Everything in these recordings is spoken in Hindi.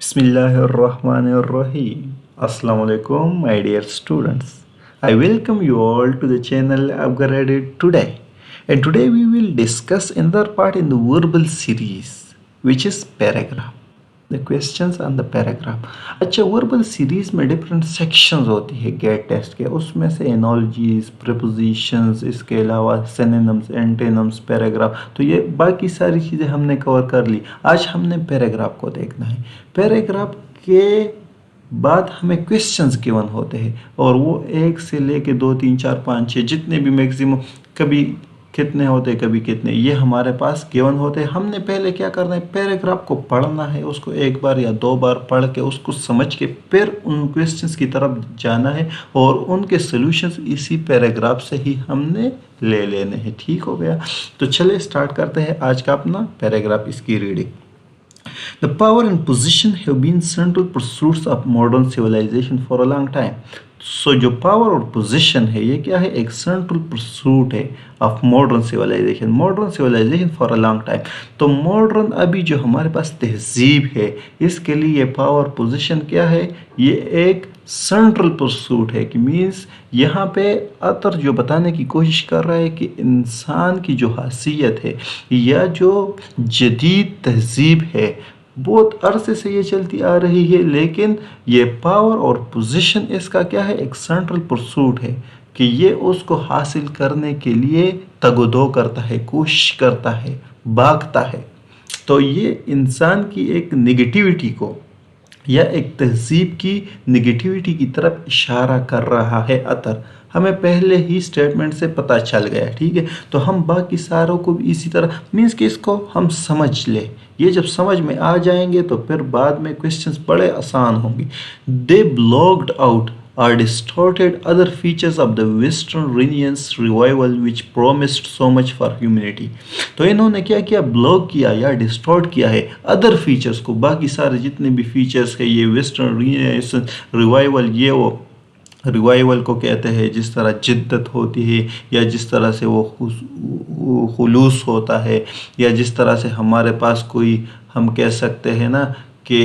Bismillahirrahmanirrahim. Assalamu alaikum, my dear students. I welcome you all to the channel upgraded today. And today we will discuss another part in the verbal series, which is paragraph. The questions and the paragraph. अच्छा वर्बल सीरीज में डिफरेंट सेक्शंस होती है गेट टेस्ट के, उसमें से एनोलॉजीज, प्रीपोजिशंस, इसके अलावा सिनोनिम्स, एंटोनिम्स, पैराग्राफ, तो ये बाकी सारी चीज़ें हमने कवर कर ली। आज हमने पैराग्राफ को देखना है। पैराग्राफ के बाद हमें क्वेश्चंस गिवन होते हैं और वो एक से लेके 2, 3, 4, 5, 6 जितने भी मैक्सिमम, कभी कितने होते हैं कभी कितने, ये हमारे पास गिवन होते हैं। हमने पहले क्या करना है, पैराग्राफ को पढ़ना है, उसको एक बार या 2 बार पढ़ के उसको समझ के फिर उन क्वेश्चंस की तरफ जाना है और उनके सॉल्यूशंस इसी पैराग्राफ से ही हमने ले लेने हैं। ठीक हो गया, तो चलिए स्टार्ट करते हैं आज का अपना पैराग्राफ, इसकी reading. The power and position have been central pursuits of modern civilization for a long time. So जो पावर और पोजीशन है ये क्या है, एक सेंट्रल परसूट है of modern civilisation for a long time. तो मॉडर्न अभी जो हमारे पास तहजीब है, इसके लिए ये पावर पोजीशन क्या है, ये एक सेंट्रल परसूट है कि मीन्स यहाँ पे अतर जो बताने की कोशिश कर रहा है कि इंसान की जो हैसियत है या जो जदीद तहजीब है बहुत अरसे से ये चलती आ रही है, लेकिन ये पावर और पोजीशन इसका क्या है, एक सेंट्रल परसूट है कि ये उसको हासिल करने के लिए तगदो करता है, कोशिश करता है, भागता है। तो ये इंसान की एक नेगेटिविटी को या एक तहजीब की नेगेटिविटी की तरफ इशारा कर रहा है अतर, हमें पहले ही स्टेटमेंट से पता चल गया। ठीक है, तो हम बाकी सारों को भी इसी तरह मीन्स कि इसको हम समझ ले, ये जब समझ में आ जाएंगे तो फिर बाद में क्वेश्चंस बड़े आसान होंगे। They blocked out or distorted other features of the Western Renaissance revival which promised so much for humanity। तो इन्होंने क्या किया, ब्लॉक किया या डिस्टॉर्ट किया है अदर फीचर्स को, बाकी सारे जितने भी फीचर्स है ये वेस्टर्न रिनेसेंस रिवाइवल, ये वो रिवाइवल को कहते हैं जिस तरह जिद्दत होती है या जिस तरह से वो खुलूस होता है या जिस तरह से हमारे पास कोई, हम कह सकते हैं ना कि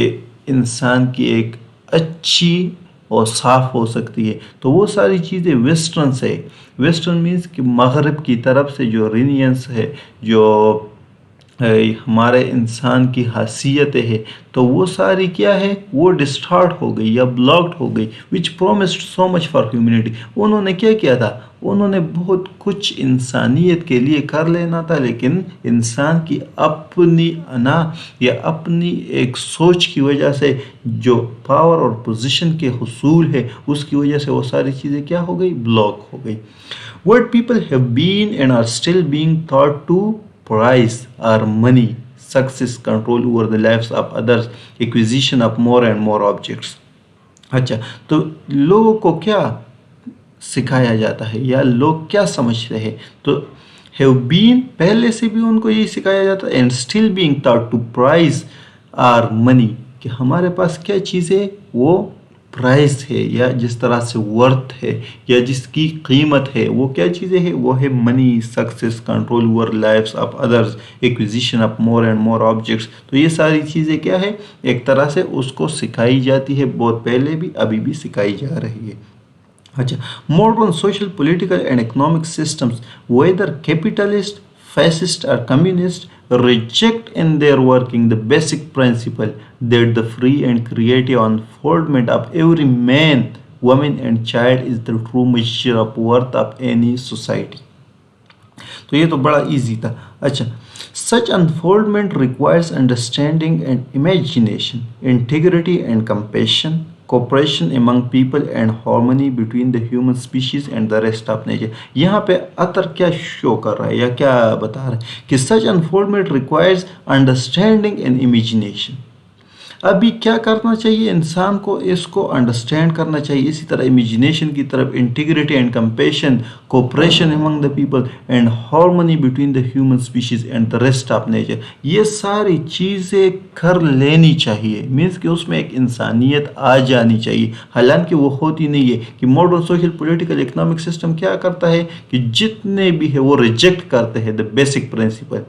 इंसान की एक अच्छी और साफ़ हो सकती है। तो वो सारी चीज़ें वेस्टर्न से, वेस्टर्न मीन्स कि मगरब की तरफ से जो रिनियंस है, जो हमारे इंसान की हैसियतें है, तो वो सारी क्या है, वो डिस्टार्ट हो गई या ब्लॉक्ड हो गई। Which promised so much for humanity, उन्होंने क्या किया था, उन्होंने बहुत कुछ इंसानियत के लिए कर लेना था, लेकिन इंसान की अपनी अना या अपनी एक सोच की वजह से जो पावर और पोजीशन के हुसूल है उसकी वजह से वो सारी चीज़ें क्या हो गई, ब्लॉक हो गई। What people have been and are still being taught to prize are money, success, control over the lives of others, acquisition of more and more objects। अच्छा, तो लोगों को क्या सिखाया जाता है या लोग क्या समझते हैं, तो हैव बीन पहले से भी उनको यही सिखाया जाता है, and still being taught to prize or money, कि हमारे पास क्या चीज़ है, वो प्राइस है या जिस तरह से वर्थ है या जिसकी कीमत है, वो क्या चीज़ें हैं, वो है money, success, control over lives of others, acquisition of more and more objects. तो ये सारी चीज़ें क्या है, एक तरह से उसको सिखाई जाती है, बहुत पहले भी अभी भी सिखाई जा रही है। अच्छा, modern social political and economic systems whether capitalist, fascist or communist reject in their working the basic principle that the free and creative unfoldment of every man, woman and child is the true measure of worth of any society। तो ये तो बड़ा इजी था। अच्छा, such unfoldment requires understanding and imagination, integrity and compassion, cooperation among people and harmony between the human species and the rest of nature। यहाँ पे अतर क्या शो कर रहा है या क्या बता रहा है कि such unfoldment requires understanding and imagination। अभी क्या करना चाहिए इंसान को, इसको अंडरस्टैंड करना चाहिए, इसी तरह इमेजिनेशन की तरफ, integrity and compassion, cooperation among the people and harmony between the human species and the rest of nature. ये सारी चीज़ें कर लेनी चाहिए, मीन्स कि उसमें एक इंसानियत आ जानी चाहिए, हालांकि वो होती नहीं है। कि modern social political economic system क्या करता है कि जितने भी है वो रिजेक्ट करते हैं द बेसिक प्रिंसिपल,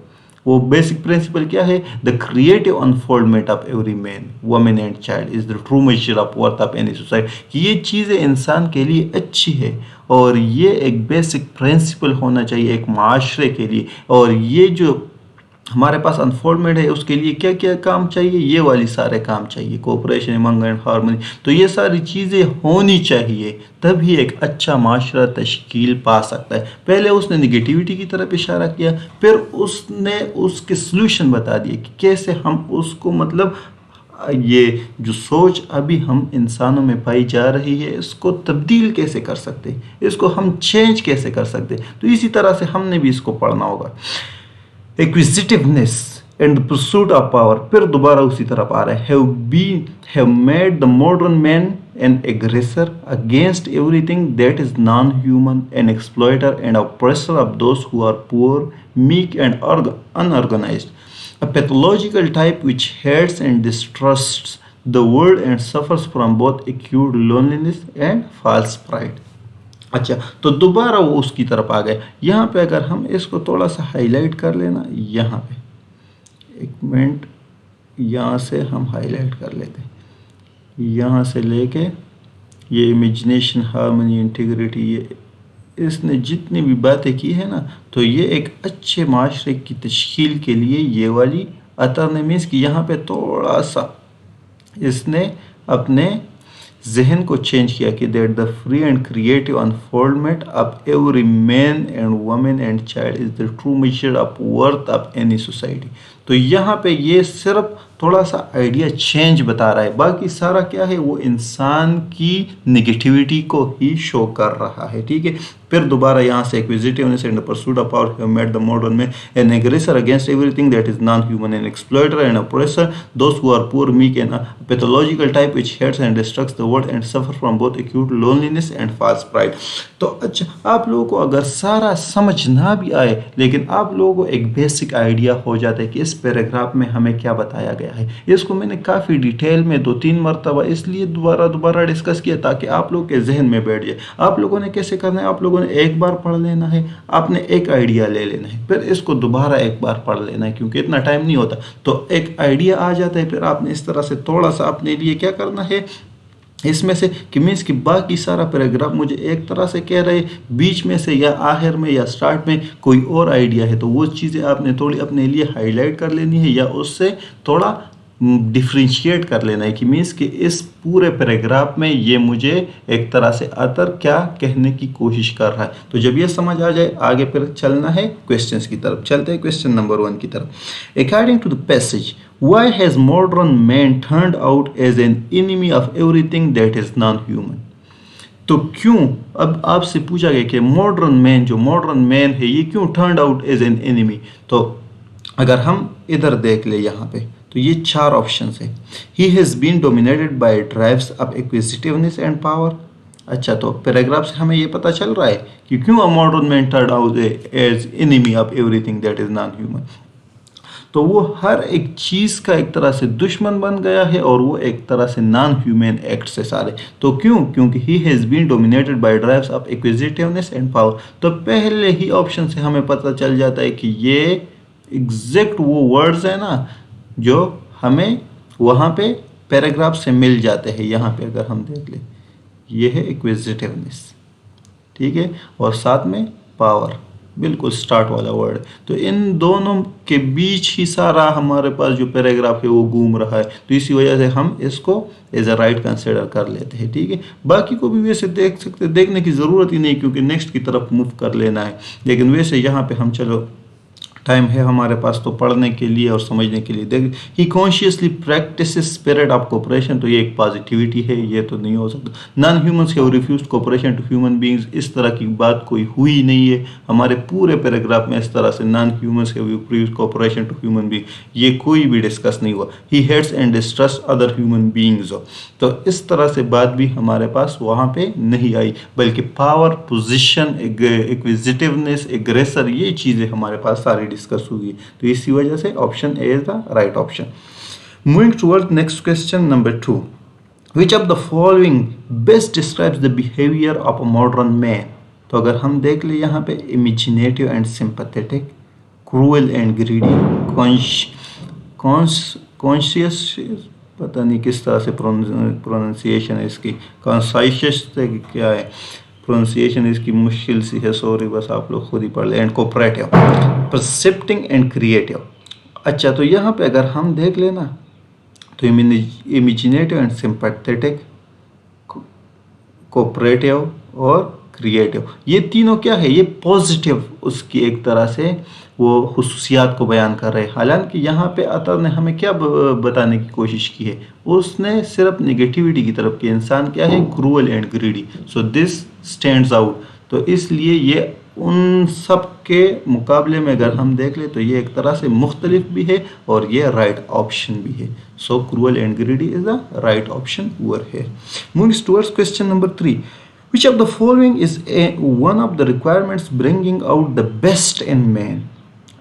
वो बेसिक प्रिंसिपल क्या है? The creative unfoldment of every man women and child is the true measure of worth of any society, कि ये चीज़ें इंसान के लिए अच्छी है और ये एक बेसिक प्रिंसिपल होना चाहिए एक माशरे के लिए। और ये जो हमारे पास अनफोल्डमेंट है उसके लिए क्या क्या काम चाहिए? ये वाली सारे काम चाहिए, कोऑपरेशन अमंग एंड हार्मनी। तो ये सारी चीज़ें होनी चाहिए, तभी एक अच्छा माशरा तश्कील पा सकता है। पहले उसने निगेटिविटी की तरफ इशारा किया, फिर उसने उसके सलूशन बता दिए कि कैसे हम उसको मतलब ये जो सोच अभी हम इंसानों में पाई जा रही है इसको तब्दील कैसे कर सकते, इसको हम चेंज कैसे कर सकते। तो इसी तरह से हमने भी इसको पढ़ना होगा। Acquisitiveness and the pursuit of power, फिर दोबारा उसी तरफ आ रहा है। Have made the modern man an aggressor against everything that is non human, an exploiter and oppressor of those who are poor, meek and unorganised, a pathological type which hates and distrusts the world and suffers from both acute loneliness and false pride। अच्छा, तो दोबारा वो उसकी तरफ आ गए। यहाँ पे अगर हम इसको थोड़ा सा हाईलाइट कर लेना, यहाँ पे एक मिनट, यहाँ से हम हाईलाइट कर लेते हैं, यहाँ से लेके ये इमेजिनेशन, हार्मनी, इंटीग्रिटी, ये इसने जितनी भी बातें की है ना, तो ये एक अच्छे माशरे की तश्कील के लिए ये वाली अतर ने मीन्स कि यहाँ पे थोड़ा सा इसने अपने जहन को चेंज किया कि that the free and creative unfoldment of every man and women and child is the true measure of worth of any society. तो यहाँ पे ये सिर्फ थोड़ा सा आइडिया चेंज बता रहा है, बाकी सारा क्या है वो इंसान की निगेटिविटी को ही शो कर रहा है। ठीक है, फिर दोबारा यहाँ से acquisitiveness and pursuit of power have made the modern man an aggressor against everything that is non human, an exploiter and oppressor, those who are poor, meek and pathological type which hates and destructs the world and suffer from both acute loneliness and false pride. तो अच्छा, आप लोगों को अगर सारा समझ ना भी आए लेकिन आप लोगों को एक बेसिक आइडिया हो जाता है कि इस पैराग्राफ में हमें क्या बताया गया है। इसको मैंने काफ़ी डिटेल में 2-3 मरतबा इसलिए दोबारा डिस्कस किया ताकि आप लोग के जहन में बैठ जाए। आप लोगों ने कैसे करना है, आप लोगों ने एक बार पढ़ लेना है, आपने एक आइडिया ले लेना है, फिर इसको दोबारा एक बार पढ़ लेना है क्योंकि इतना टाइम नहीं होता। तो एक आइडिया आ जाता है, फिर आपने इस तरह से थोड़ा सा अपने लिए क्या करना है इसमें से कि मीन्स कि बाकी सारा पैराग्राफ मुझे एक तरह से कह रहे बीच में से या आखिर में या स्टार्ट में कोई और आइडिया है, तो वो चीज़ें आपने थोड़ी अपने लिए हाईलाइट कर लेनी है या उससे थोड़ा डिफ्रेंशिएट कर लेना है कि मीन्स कि इस पूरे पैराग्राफ में ये मुझे एक तरह से अतर क्या कहने की कोशिश कर रहा है। तो जब ये समझ आ जाए आगे फिर चलना है क्वेश्चंस की तरफ। चलते हैं क्वेश्चन नंबर 1 की तरफ। According to the passage, why has modern man turned out as an enemy of everything that is non-human? तो क्यों, अब आपसे पूछा गया कि मॉडर्न मैन, जो मॉडर्न मैन है ये क्यों turned out as an enemy. तो अगर हम इधर देख ले यहाँ पे तो ये 4 ऑप्शंस है। He has been dominated by drives of acquisitiveness and power. अच्छा, तो पैराग्राफ से हमें ये पता चल रहा है कि क्यों a modern man turned out as enemy of everything that is non human. तो वो हर एक चीज़ का एक तरह से दुश्मन बन गया है और वो एक तरह से नॉन ह्यूमन एक्ट से सारे। तो क्यों, क्योंकि he has been dominated by drives of acquisitiveness and power. तो पहले ही ऑप्शन से हमें पता चल जाता है कि ये एग्जैक्ट वो वर्ड्स है ना जो हमें वहाँ पे पैराग्राफ से मिल जाते हैं। यहाँ पे अगर हम देख लें ये है एक्विजिटिवनेस, ठीक है, और साथ में पावर, बिल्कुल स्टार्ट वाला वर्ड। तो इन दोनों के बीच ही सारा हमारे पास जो पैराग्राफ है वो घूम रहा है, तो इसी वजह से हम इसको एज अ राइट कंसिडर कर लेते हैं। ठीक है, बाकी को भी वैसे देख सकते, देखने की ज़रूरत ही नहीं क्योंकि नेक्स्ट की तरफ मूव कर लेना है। लेकिन वैसे यहाँ पे हम चलो टाइम है हमारे पास तो पढ़ने के लिए और समझने के लिए। देख, he consciously practice spirit of cooperation, तो ये एक पॉजिटिविटी है, ये तो नहीं हो सकता। Non humans have refused cooperation to human beings, इस तरह की बात कोई हुई नहीं है हमारे पूरे पैराग्राफ में। इस तरह से non humans have refused cooperation to human being, ये कोई भी डिस्कस नहीं हुआ। He hates and distrust other human beings, तो इस तरह से बात भी हमारे पास वहाँ पे नहीं आई, बल्कि पावर, पोजिशन, एक्विजिटिवनेस, एग्रेसर, ये चीज़ें हमारे पास सारी डिस्कस हुई। तो इसी वजह से option A is the right option. Moving toward next question number 2, which of the following best describes the behaviour of a modern man. तो अगर हम देख ले यहाँ पे imaginative and sympathetic, cruel and greedy, conscious, पता नहीं किस तरह से प्रोनाउंसिएशन है इसकी, कॉन्साइशियस क्या है प्रोनाउंसिएशन इसकी, मुश्किल सी है, सॉरी, बस आप लोग खुद ही पढ़ लें। And cooperative, perceptive and creative. अच्छा, तो यहाँ पे अगर हम देख लेना तो इमेजिनेटिव एंड सिंपैथेटिक, कोऑपरेटिव और क्रिएटिव, ये तीनों क्या है, ये पॉजिटिव उसकी एक तरह से वो खुसूसियात को बयान कर रहे हैं। हालांकि यहाँ पे अतर ने हमें क्या बताने की कोशिश की है, उसने सिर्फ नेगेटिविटी की तरफ, कि इंसान क्या है, cruel and greedy, so this stands out. तो इसलिए ये उन सब के मुकाबले में अगर हम देख ले तो ये एक तरह से मुख्तलिफ भी है और ये राइट ऑप्शन भी है। सो cruel and greedy is the right option over here. Moving towards question number 3, which of the following is one of the requirements bringing out the best in man?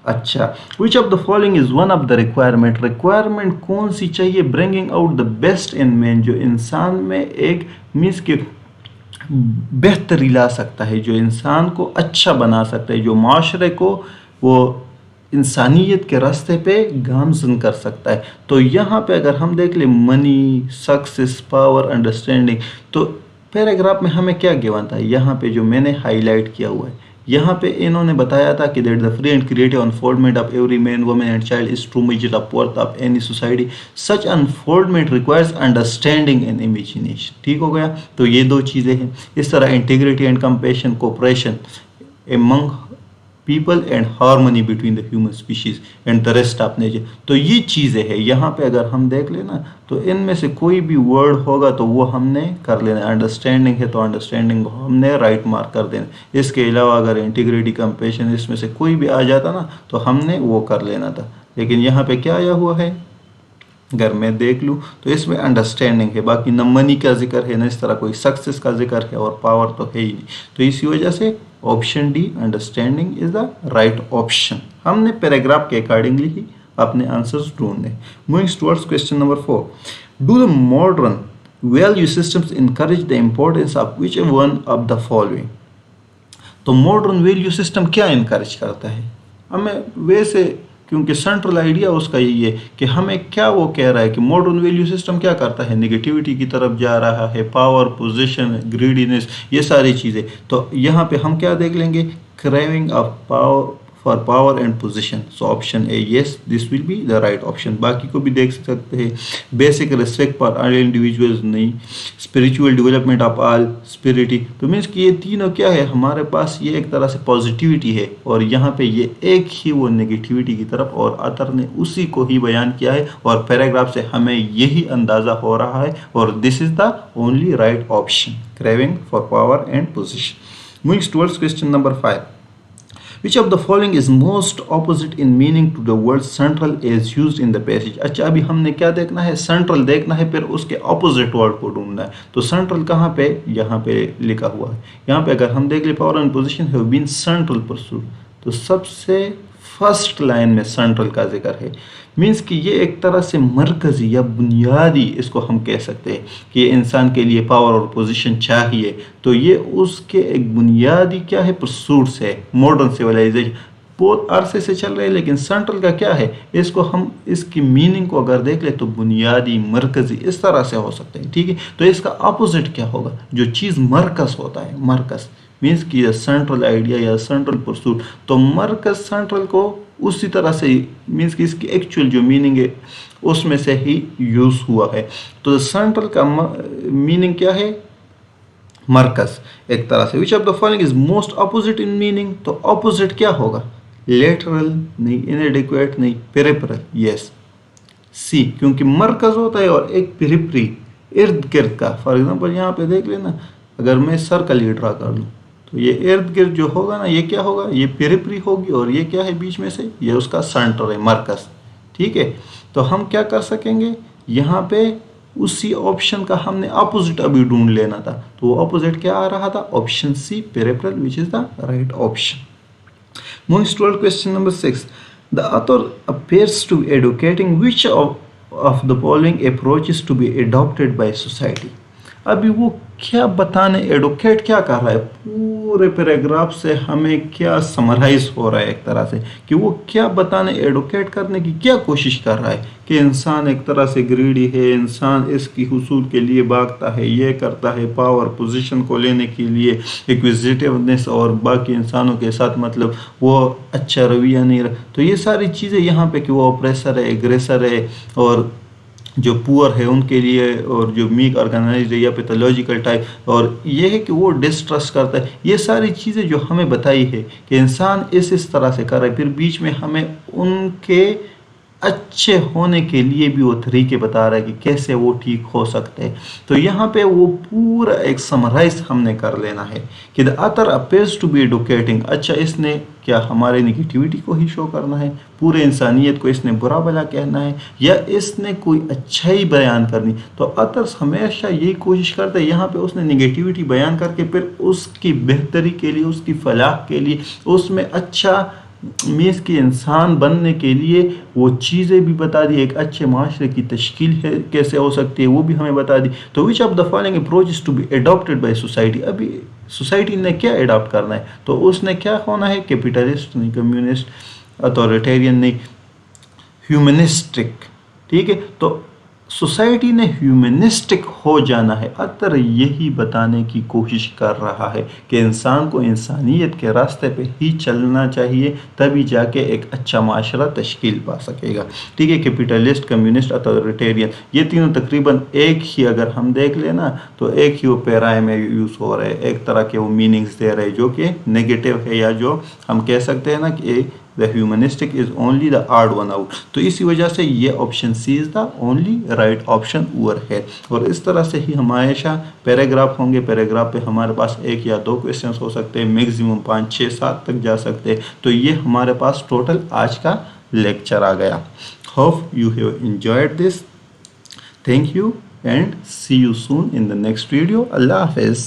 अच्छा, which of the following is one of the requirement कौन सी चाहिए bringing out the best in man, जो इंसान में एक मीन्स के बेहतरी ला सकता है, जो इंसान को अच्छा बना सकता है, जो माशरे को वो इंसानियत के रास्ते पे गामजन कर सकता है। तो यहाँ पे अगर हम देख ले मनी, सक्सेस, पावर, अंडरस्टैंडिंग, तो पैराग्राफ में हमें क्या गिवन था, यहाँ पे जो मैंने हाईलाइट किया हुआ है, यहाँ पे इन्होंने बताया था कि that the free and creative unfoldment of every man, women and child is true measure of worth of any society, such unfoldment requires understanding and imagination. ठीक हो गया, तो ये दो चीज़ें हैं। इस तरह integrity and compassion, cooperation among people and harmony between the human species and the rest of nature. तो ये चीज़ें हैं। यहाँ पे अगर हम देख लेना तो इनमें से कोई भी वर्ड होगा तो वो हमने कर लेना। अंडरस्टैंडिंग है तो अंडरस्टैंडिंग को हमने राइट मार्क कर देना। इसके अलावा अगर इंटीग्रिटी, कंपैशन, इसमें से कोई भी आ जाता ना तो हमने वो कर लेना था। लेकिन यहाँ पे क्या आया हुआ है, अगर मैं देख लूँ तो इसमें अंडरस्टैंडिंग है, बाकी न मनी का जिक्र है, न इस तरह कोई सक्सेस का जिक्र है, और पावर तो है ही नहीं। तो इसी वजह से option D, understanding, is the right option. हमने पैराग्राफ के अकॉर्डिंगली ही अपने आंसर्स ढूंढने। Moving towards question number 4, do the modern value systems encourage the importance of which one of the following. तो मॉडर्न वैल्यू सिस्टम क्या इनकरेज करता है हमें, वैसे क्योंकि सेंट्रल आइडिया उसका यही है कि हमें क्या वो कह रहा है कि मॉडर्न वैल्यू सिस्टम क्या करता है, नेगेटिविटी की तरफ जा रहा है, पावर, पोजीशन, ग्रीडीनेस, ये सारी चीज़ें। तो यहाँ पे हम क्या देख लेंगे, craving of power for power and position. So option A, yes, this will be the right option. बाकी को भी देख सकते हैं, basic respect for all individuals नहीं, स्पिरिचुअल डेवलपमेंट ऑफ ऑल स्पिरिटी। तो मीन्स कि ये तीनों क्या है हमारे पास, ये एक तरह से पॉजिटिविटी है और यहाँ पे ये एक ही वो नेगेटिविटी की तरफ, और अतर ने उसी को ही बयान किया है और पैराग्राफ से हमें यही अंदाज़ा हो रहा है और this is the only right option, craving for power and position. Moving towards question number 5, Which of the following is most opposite in meaning to the word central as used in the passage? अच्छा, अभी हमने क्या देखना है, सेंट्रल देखना है, फिर उसके ऑपोजिट वर्ड को ढूंढना है। तो सेंट्रल कहाँ पे, यहाँ पे लिखा हुआ है। यहाँ पे अगर हम देख ले, power and position have been central pursuit, तो सबसे फर्स्ट लाइन में सेंट्रल का जिक्र है। मीन्स कि ये एक तरह से मरकज़ी या बुनियादी, इसको हम कह सकते हैं कि इंसान के लिए पावर और पोजीशन चाहिए, तो ये उसके एक बुनियादी क्या है, परसूट्स है। मॉडर्न सिविलाइजेशन बहुत अरसे से चल रहे हैं, लेकिन सेंट्रल का क्या है, इसको हम इसकी मीनिंग को अगर देख ले तो बुनियादी, मरकज़ी, इस तरह से हो सकते हैं। ठीक है, तो इसका अपोजिट क्या होगा, जो चीज़ मरकज़ होता है, मरकज़ मीन्स कि सेंट्रल आइडिया या सेंट्रल परसूट, तो मरकज़ सेंट्रल को उसी तरह से मीन्स कि इसकी एक्चुअल जो मीनिंग है उसमें से ही यूज़ हुआ है। तो सेंट्रल का मीनिंग क्या है, मरकज़ एक तरह से। विच of the following is most opposite in meaning, तो अपोजिट क्या होगा, लेटरल नहीं, इनएडिक्वेट नहीं, पेरिफेरल, यस सी, क्योंकि मरकज़ होता है और एक पेरिफेरी, इर्द गिर्द का। फॉर एग्जांपल यहाँ पे देख लेना, अगर मैं सर्कल ही ड्रा कर लूँ तो ये इर्द गिर्द जो होगा ना, ये क्या होगा, ये पेरिफेरी होगी, और ये क्या है बीच में से, ये उसका सेंटर है, मरकज़। ठीक है, तो हम क्या कर सकेंगे, यहाँ पे उसी ऑप्शन का हमने अपोजिट अभी ढूंढ लेना था, तो वो अपोजिट क्या आ रहा था, option c, peripheral, which is the right option. Moving toward question number 6, the author appears to be advocating which of the following approaches to be adopted by society. अभी वो क्या बताने, एडवोकेट क्या कर रहा है, पूरे पैराग्राफ से हमें क्या समराइज हो रहा है एक तरह से, कि वो क्या बताने, एडवोकेट करने की क्या कोशिश कर रहा है कि इंसान एक तरह से ग्रीडी है, इंसान इसकी हुसूल के लिए भागता है, ये करता है पावर पोजीशन को लेने के लिए, एक्विजिटिवनेस और बाकी इंसानों के साथ मतलब वो अच्छा रवैया नहीं रहा। तो ये सारी चीज़ें यहाँ पे कि वो ऑपरेसर है, एग्रेसर है, और जो पुअर है उनके लिए, और जो मीक ऑर्गेनाइज्ड है या पैथोलॉजिकल टाइप, और ये है कि वो डिस्ट्रस्ट करता है। ये सारी चीज़ें जो हमें बताई है कि इंसान इस तरह से कर रहा है, फिर बीच में हमें उनके अच्छे होने के लिए भी वो तरीके बता रहा है कि कैसे वो ठीक हो सकते हैं। तो यहाँ पे वो पूरा एक समराइज हमने कर लेना है कि the author appears to be educating. अच्छा, इसने क्या हमारे निगेटिविटी को ही शो करना है, पूरे इंसानियत को इसने बुरा भला कहना है, या इसने कोई अच्छाई बयान करनी? तो ऑथर्स हमेशा यही कोशिश करते हैं, यहाँ पे उसने निगेटिविटी बयान करके फिर उसकी बेहतरी के लिए, उसकी फलाह के लिए, उसमें अच्छा मीन्स कि इंसान बनने के लिए वो चीज़ें भी बता दी, एक अच्छे माशरे की तश्कील है कैसे हो सकती है वो भी हमें बता दी। तो which of the following approach to be adopted by society? अभी सोसाइटी ने क्या एडॉप्ट करना है, तो उसने क्या होना है, कैपिटलिस्ट नहीं, कम्युनिस्ट, अथॉरिटेरियन नहीं, ह्यूमनिस्टिक। ठीक है, तो सोसाइटी ने ह्यूमनिस्टिक हो जाना है। अतर यही बताने की कोशिश कर रहा है कि इंसान को इंसानियत के रास्ते पे ही चलना चाहिए, तभी जाके एक अच्छा माशरा तश्कील पा सकेगा। ठीक है, कैपिटलिस्ट, कम्युनिस्ट, अथॉरिटेरियन, ये तीनों तकरीबन एक ही अगर हम देख लेना तो एक ही वो पैराए में यूज़ हो रहे हैं, एक तरह के वो मीनिंग्स दे रहे हैं जो कि नेगेटिव है, या जो हम कह सकते हैं ना कि the humanistic is only the odd one out. तो इसी वजह से ये option C is the only right option over है। और इस तरह से ही हमेशा पैराग्राफ होंगे, पैराग्राफ पे हमारे पास एक या दो क्वेश्चंस हो सकते हैं, मैक्सिमम 5, 6, 7 तक जा सकते हैं। तो ये हमारे पास टोटल आज का लेक्चर आ गया। Hope you have enjoyed this. Thank you and see you soon in the next video. अल्लाह हाफिज़।